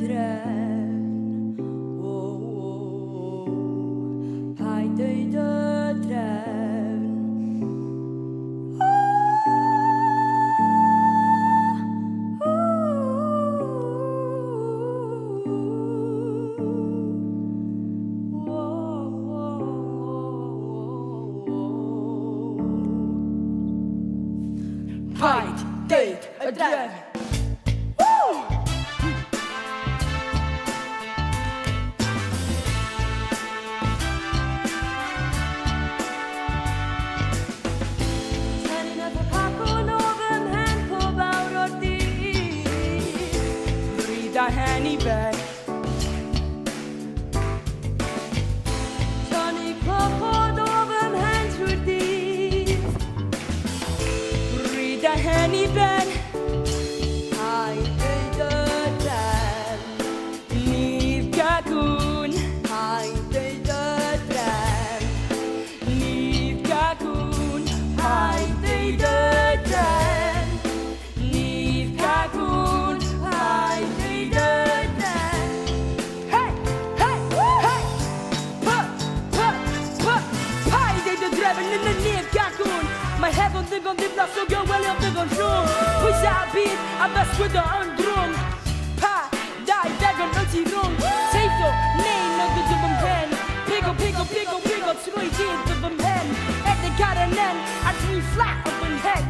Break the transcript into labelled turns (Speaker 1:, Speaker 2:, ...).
Speaker 1: drevn. Heidøyde drevn. Heidøyde drevn. Honey bag. Johnny Crawford over hands with these. Read the honey bag. I did the dad. Leave Kakun. I did the dad. Leave Kakun. I did the dad. Leave Kakun. I did the My heaven dig on the block so go well up the control. Push a beat, I best with the undrum. Pa, die, dagon, anti-rum. Say so, name of the double pen. Pickle, pickle, pickle, pickle, 3 teeth of a pen. At the garden end, I 3 flat open head.